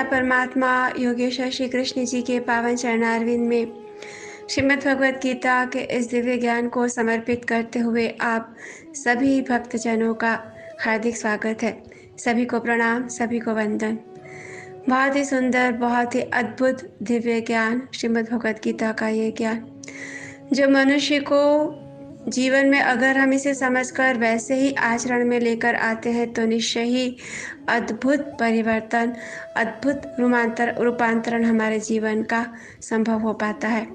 परमात्मा योगेश्वर श्री कृष्ण जी के पावन चरणारविंद में श्रीमद् भगवत गीता के इस दिव्य ज्ञान को समर्पित करते हुए आप सभी भक्तजनों का हार्दिक स्वागत है। सभी को प्रणाम, सभी को वंदन। बहुत ही सुंदर, बहुत ही अद्भुत दिव्य ज्ञान श्रीमद् भगवत गीता का ये ज्ञान, जो मनुष्य को जीवन में अगर हम इसे समझकर वैसे ही आचरण में लेकर आते हैं तो निश्चय ही अद्भुत परिवर्तन, अद्भुत रूपांतरण हमारे जीवन का संभव हो पाता है।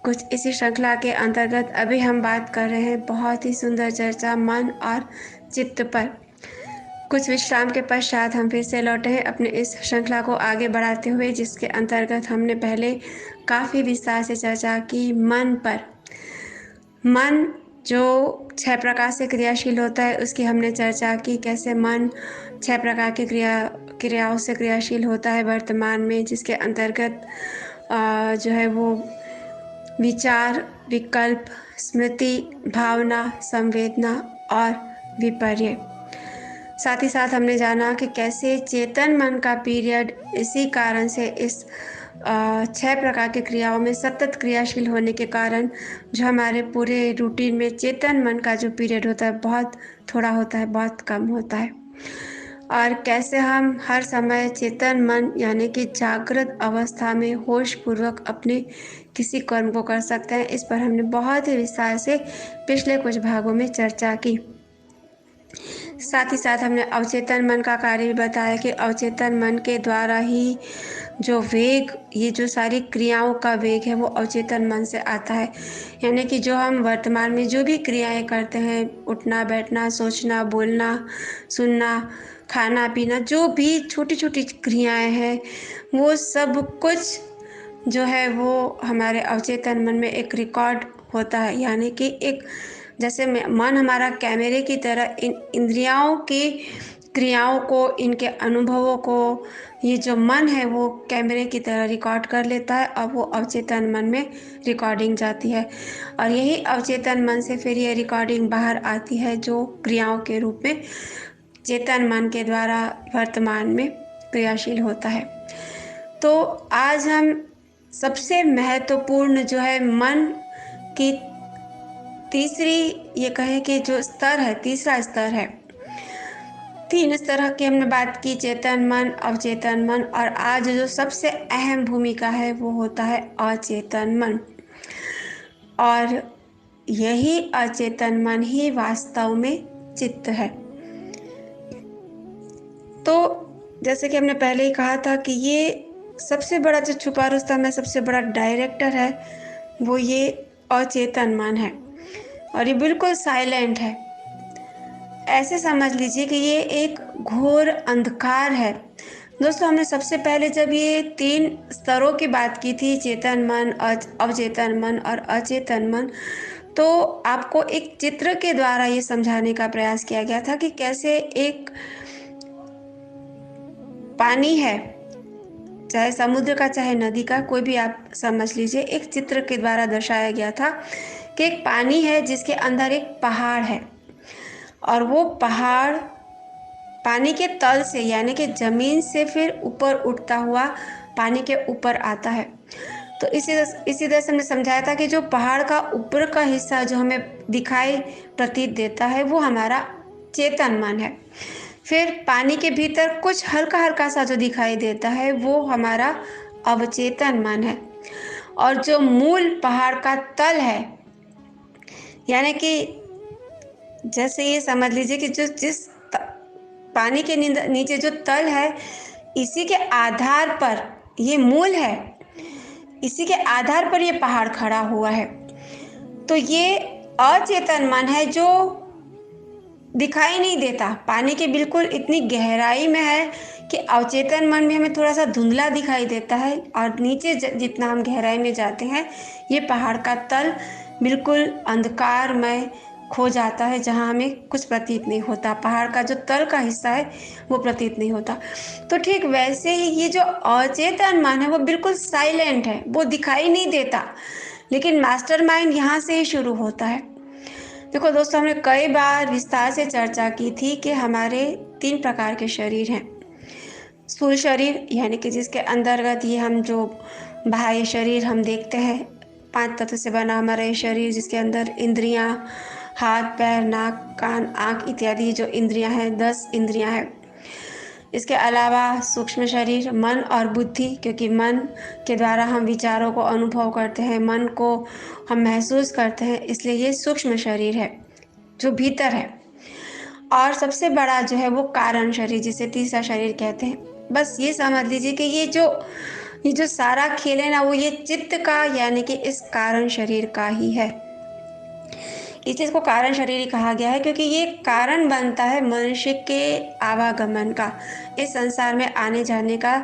कुछ इसी श्रृंखला के अंतर्गत अभी हम बात कर रहे हैं बहुत ही सुंदर चर्चा मन और चित्त पर। कुछ विश्राम के पश्चात हम फिर से लौटे हैं अपने इस श्रृंखला को आगे बढ़ाते हुए, जिसके अंतर्गत हमने पहले काफ़ी विस्तार से चर्चा की मन पर। मन जो 6 प्रकार से क्रियाशील होता है उसकी हमने चर्चा की। कैसे मन 6 प्रकार की क्रियाओं से क्रियाशील होता है वर्तमान में, जिसके अंतर्गत जो है वो विचार, विकल्प, स्मृति, भावना, संवेदना और विपर्य। साथ ही साथ हमने जाना कि कैसे चेतन मन का पीरियड इसी कारण से इस 6 प्रकार की क्रियाओं में सतत क्रियाशील होने के कारण जो हमारे पूरे रूटीन में चेतन मन का जो पीरियड होता है बहुत थोड़ा होता है, बहुत कम होता है। और कैसे हम हर समय चेतन मन यानी कि जागृत अवस्था में होश पूर्वक अपने किसी कर्म को कर सकते हैं, इस पर हमने बहुत ही विस्तार से पिछले कुछ भागों में चर्चा की। साथ ही साथ हमने अवचेतन मन का कार्य भी बताया कि अवचेतन मन के द्वारा ही जो वेग, ये जो सारी क्रियाओं का वेग है वो अवचेतन मन से आता है। यानी कि जो हम वर्तमान में जो भी क्रियाएं करते हैं, उठना, बैठना, सोचना, बोलना, सुनना, खाना, पीना, जो भी छोटी छोटी क्रियाएं हैं वो सब कुछ जो है वो हमारे अवचेतन मन में एक रिकॉर्ड होता है। यानी कि एक जैसे मन हमारा कैमरे की तरह इन इंद्रियों की क्रियाओं को, इनके अनुभवों को ये जो मन है वो कैमरे की तरह रिकॉर्ड कर लेता है और वो अवचेतन मन में रिकॉर्डिंग जाती है। और यही अवचेतन मन से फिर ये रिकॉर्डिंग बाहर आती है जो क्रियाओं के रूप में चेतन मन के द्वारा वर्तमान में क्रियाशील होता है। तो आज हम सबसे महत्वपूर्ण जो है मन की तीसरी, ये कहें कि जो स्तर है, तीसरा स्तर है। 3 स्तर की हमने बात की, चेतन मन, अवचेतन मन, और आज जो सबसे अहम भूमिका है वो होता है अचेतन मन। और यही अचेतन मन ही वास्तव में चित्त है। तो जैसे कि हमने पहले ही कहा था कि ये सबसे बड़ा जो छुपा रुस्तम है, सबसे बड़ा डायरेक्टर है, वो ये अचेतन मन है और ये बिल्कुल साइलेंट है। ऐसे समझ लीजिए कि ये एक घोर अंधकार है। दोस्तों, हमने सबसे पहले जब ये 3 स्तरों की बात की थी, चेतन मन, अवचेतन मन और अचेतन मन, तो आपको एक चित्र के द्वारा ये समझाने का प्रयास किया गया था कि कैसे एक पानी है, चाहे समुद्र का चाहे नदी का, कोई भी आप समझ लीजिए, एक चित्र के द्वारा दर्शाया गया था कि एक पानी है जिसके अंदर एक पहाड़ है और वो पहाड़ पानी के तल से यानी कि जमीन से फिर ऊपर उठता हुआ पानी के ऊपर आता है। तो इसी तरह से हमने समझाया था कि जो पहाड़ का ऊपर का हिस्सा जो हमें दिखाई प्रतीत देता है वो हमारा चेतन मन है। फिर पानी के भीतर कुछ हल्का हल्का सा जो दिखाई देता है वो हमारा अवचेतन मन है। और जो मूल पहाड़ का तल है, यानी कि जैसे ये समझ लीजिए कि जिस पानी के नीचे जो तल है, इसी के आधार पर ये मूल है, इसी के आधार पर ये पहाड़ खड़ा हुआ है। तो ये अचेतन मन है जो दिखाई नहीं देता, पानी के बिल्कुल इतनी गहराई में है कि अवचेतन मन में हमें थोड़ा सा धुंधला दिखाई देता है, और नीचे जितना हम गहराई में जाते हैं ये पहाड़ का तल बिल्कुल अंधकार में खो जाता है, जहाँ हमें कुछ प्रतीत नहीं होता, पहाड़ का जो तल का हिस्सा है वो प्रतीत नहीं होता। तो ठीक वैसे ही ये जो अचेतन मन है वो बिल्कुल साइलेंट है, वो दिखाई नहीं देता, लेकिन मास्टरमाइंड यहाँ से ही शुरू होता है। देखो दोस्तों, हमने कई बार विस्तार से चर्चा की थी कि हमारे 3 प्रकार के शरीर हैं। स्थूल शरीर यानी कि जिसके अंतर्गत ये हम जो बाह्य शरीर हम देखते हैं, 5 तत्व से बना हमारा ये शरीर, जिसके अंदर इंद्रियां, हाथ पैर नाक कान आँख इत्यादि जो इंद्रियां हैं, 10 इंद्रियां हैं। इसके अलावा सूक्ष्म शरीर, मन और बुद्धि, क्योंकि मन के द्वारा हम विचारों को अनुभव करते हैं, मन को हम महसूस करते हैं, इसलिए ये सूक्ष्म शरीर है जो भीतर है। और सबसे बड़ा जो है वो कारण शरीर, जिसे तीसरा शरीर कहते हैं। बस ये समझ लीजिए कि ये जो सारा खेल है ना, वो ये चित्त का यानी कि इस कारण शरीर का ही है। इसलिए इसको कारण शरीर ही कहा गया है, क्योंकि ये कारण बनता है मनुष्य के आवागमन का, इस संसार में आने जाने का।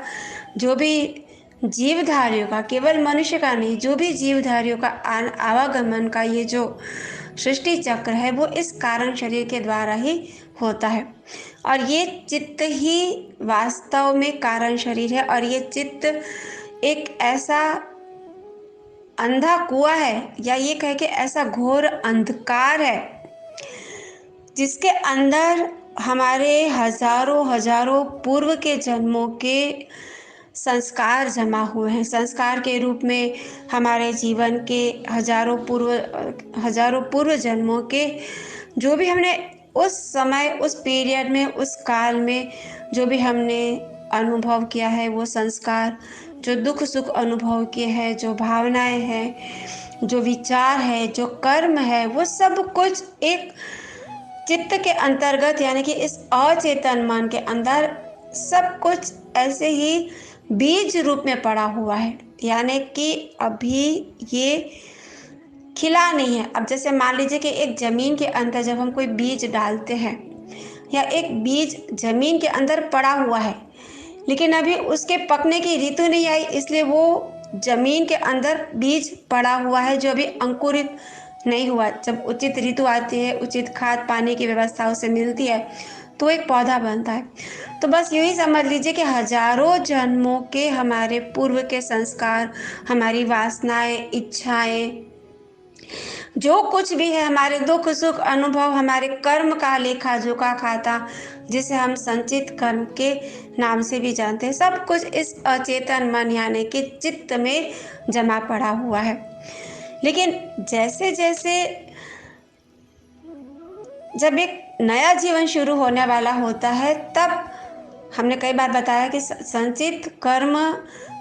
जो भी जीवधारियों का, केवल मनुष्य का नहीं, जो भी जीवधारियों का आवागमन का ये जो सृष्टि चक्र है, वो इस कारण शरीर के द्वारा ही होता है। और ये चित्त ही वास्तव में कारण शरीर है। और ये चित्त एक ऐसा अंधा कुआं है, या ये कह के ऐसा घोर अंधकार है, जिसके अंदर हमारे हजारों हजारों पूर्व के जन्मों के संस्कार जमा हुए हैं। संस्कार के रूप में हमारे जीवन के हजारों पूर्व जन्मों के जो भी हमने उस समय, उस पीरियड में, उस काल में जो भी हमने अनुभव किया है, वो संस्कार, जो दुख सुख अनुभव किए हैं, जो भावनाएं हैं, जो विचार है, जो कर्म है, वो सब कुछ एक चित्त के अंतर्गत यानी कि इस अचेतन मन के अंदर सब कुछ ऐसे ही बीज रूप में पड़ा हुआ है। यानी कि अभी ये खिला नहीं है। अब जैसे मान लीजिए कि एक जमीन के अंदर जब हम कोई बीज डालते हैं, या एक बीज जमीन के अंदर पड़ा हुआ है, लेकिन अभी उसके पकने की ऋतु नहीं आई, इसलिए वो जमीन के अंदर बीज पड़ा हुआ है जो अभी अंकुरित नहीं हुआ। जब उचित ऋतु आती है, उचित खाद पानी की व्यवस्था उसे मिलती है, तो एक पौधा बनता है। तो बस यही समझ लीजिए कि हजारों जन्मों के हमारे पूर्व के संस्कार, हमारी वासनाएं, इच्छाएं, जो कुछ भी है, हमारे दुख सुख अनुभव, हमारे कर्म का लेखा जोखा खाता, जिसे हम संचित कर्म के नाम से भी जानते हैं, सब कुछ इस अचेतन मन यानी कि चित्त में जमा पड़ा हुआ है। लेकिन जैसे जैसे जब एक नया जीवन शुरू होने वाला होता है, तब हमने कई बार बताया कि संचित कर्म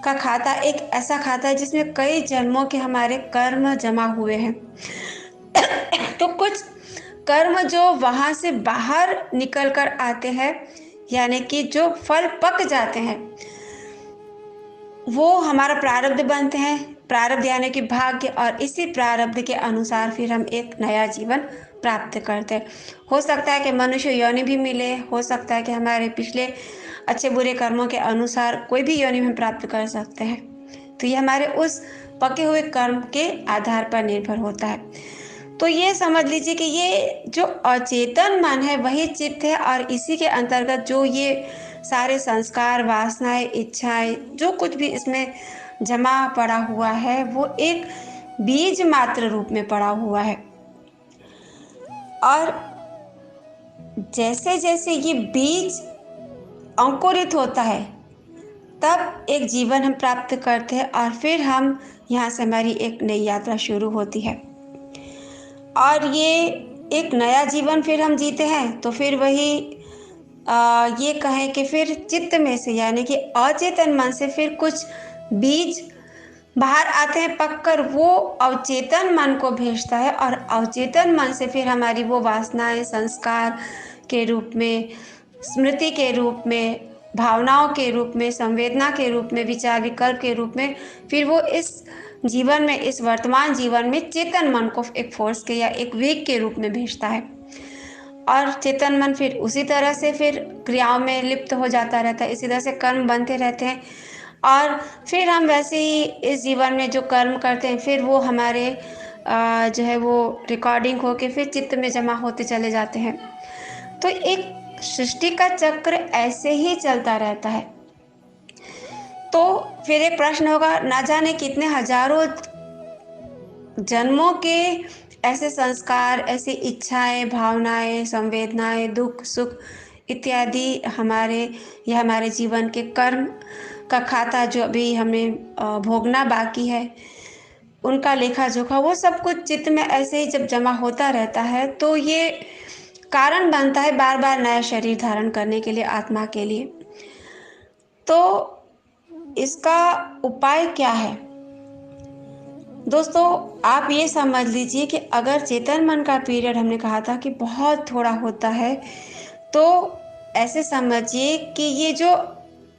का खाता एक ऐसा खाता है जिसमें कई जन्मों के हमारे कर्म जमा हुए हैं। तो कुछ कर्म जो वहां से बाहर निकल कर आते हैं, यानी कि जो फल पक जाते हैं, वो हमारा प्रारब्ध बनते हैं। प्रारब्ध यानी कि भाग्य, और इसी प्रारब्ध के अनुसार फिर हम एक नया जीवन प्राप्त करते हैं। हो सकता है कि मनुष्य योनि भी मिले, हो सकता है कि हमारे पिछले अच्छे बुरे कर्मों के अनुसार कोई भी योनि हम प्राप्त कर सकते हैं। तो ये हमारे उस पके हुए कर्म के आधार पर निर्भर होता है। तो ये समझ लीजिए कि ये जो अचेतन मन है वही चित्त है, और इसी के अंतर्गत जो ये सारे संस्कार, वासनाएं, इच्छाएं, जो कुछ भी इसमें जमा पड़ा हुआ है, वो एक बीज मात्र रूप में पड़ा हुआ है। और जैसे जैसे ये बीज अंकुरित होता है, तब एक जीवन हम प्राप्त करते हैं, और फिर हम यहाँ से हमारी एक नई यात्रा शुरू होती है। और ये एक नया जीवन फिर हम जीते हैं, तो फिर वही ये कहें कि फिर चित्त में से यानी कि अचेतन मन से फिर कुछ बीज बाहर आते हैं पककर, वो अवचेतन मन को भेजता है, और अवचेतन मन से फिर हमारी वो वासनाएं संस्कार के रूप में, स्मृति के रूप में, भावनाओं के रूप में, संवेदना के रूप में, विचार विकल्प के रूप में, फिर वो इस जीवन में, इस वर्तमान जीवन में चेतन मन को एक फोर्स के या एक वेग के रूप में भेजता है। और चेतन मन फिर उसी तरह से फिर क्रियाओं में लिप्त हो जाता रहता है। इसी तरह से कर्म बनते रहते हैं, और फिर हम वैसे ही इस जीवन में जो कर्म करते हैं, फिर वो हमारे जो है वो रिकॉर्डिंग होके फिर चित्त में जमा होते चले जाते हैं। तो एक सृष्टि का चक्र ऐसे ही चलता रहता है। तो फिर एक प्रश्न होगा, ना जाने कितने हजारों जन्मों के ऐसे संस्कार, ऐसी इच्छाएं, भावनाएं, संवेदनाएं, दुख सुख इत्यादि हमारे जीवन के कर्म का खाता जो अभी हमें भोगना बाकी है, उनका लेखा जोखा, वो सब कुछ चित्त में ऐसे ही जब जमा होता रहता है तो ये कारण बनता है बार बार नया शरीर धारण करने के लिए, आत्मा के लिए। तो इसका उपाय क्या है दोस्तों? आप ये समझ लीजिए कि अगर चेतन मन का पीरियड हमने कहा था कि बहुत थोड़ा होता है, तो ऐसे समझिए कि ये जो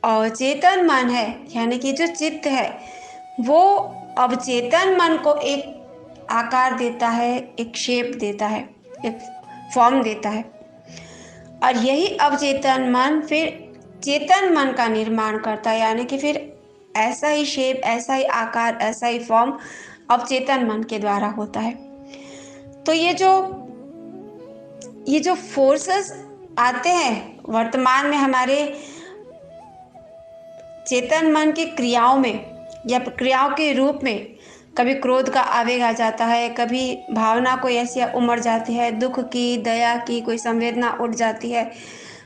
अवचेतन मन है, यानी कि जो चित्त है, वो अवचेतन मन को एक आकार देता है, एक शेप देता है, एक फॉर्म देता है, और यही अवचेतन मन फिर चेतन मन का निर्माण करता है, यानी कि फिर ऐसा ही शेप, ऐसा ही आकार, ऐसा ही फॉर्म अवचेतन मन के द्वारा होता है। तो ये जो फोर्सेस आते हैं वर्तमान में हमारे चेतन मन की क्रियाओं में या क्रियाओं के रूप में, कभी क्रोध का आवेग आ जाता है, कभी भावना कोई ऐसी उमड़ जाती है, दुख की, दया की कोई संवेदना उठ जाती है।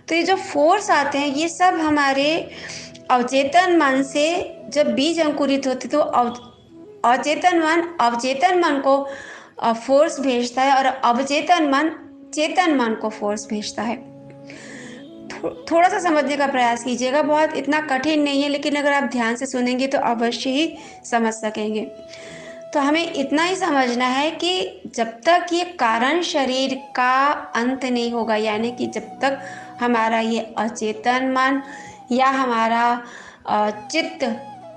तो ये जो फोर्स आते हैं, ये सब हमारे अवचेतन मन से जब बीज अंकुरित होते तो अवचेतन मन को फोर्स भेजता है, और अवचेतन मन चेतन मन को फोर्स भेजता है। थोड़ा सा समझने का प्रयास कीजिएगा, बहुत इतना कठिन नहीं है, लेकिन अगर आप ध्यान से सुनेंगे तो अवश्य ही समझ सकेंगे। तो हमें इतना ही समझना है कि जब तक ये कारण शरीर का अंत नहीं होगा, यानी कि जब तक हमारा ये अचेतन मन या हमारा चित्त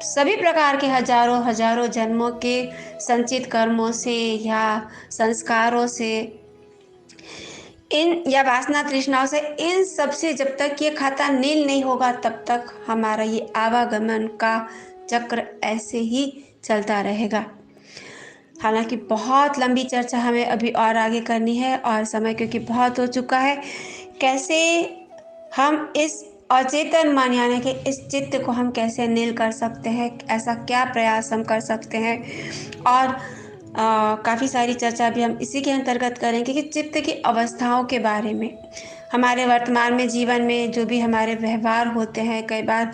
सभी प्रकार के हजारों हजारों जन्मों के संचित कर्मों से या संस्कारों से, इन या वासना तृष्णाओं से, इन सब से जब तक ये खाता नील नहीं होगा, तब तक हमारा ये आवागमन का चक्र ऐसे ही चलता रहेगा। हालांकि बहुत लंबी चर्चा हमें अभी और आगे करनी है, और समय क्योंकि बहुत हो चुका है। कैसे हम इस अचेतन मन यानी कि इस चित्त को हम कैसे नील कर सकते हैं, ऐसा क्या प्रयास हम कर सकते हैं, और काफ़ी सारी चर्चा भी हम इसी के अंतर्गत करेंगे कि चित्त की अवस्थाओं के बारे में। हमारे वर्तमान में जीवन में जो भी हमारे व्यवहार होते हैं, कई बार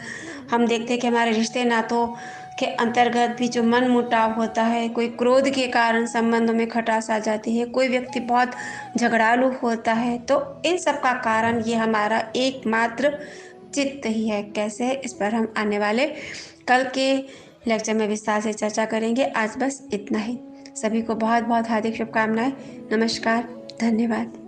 हम देखते हैं कि हमारे रिश्ते नातों के अंतर्गत भी जो मन मुटाव होता है, कोई क्रोध के कारण संबंधों में खटास आ जाती है, कोई व्यक्ति बहुत झगड़ालू होता है, तो इन सब का कारण ये हमारा एकमात्र चित्त ही है। कैसे, इस पर हम आने वाले कल के लेक्चर में विस्तार से चर्चा करेंगे। आज बस इतना ही। सभी को बहुत बहुत हार्दिक शुभकामनाएं। नमस्कार, धन्यवाद।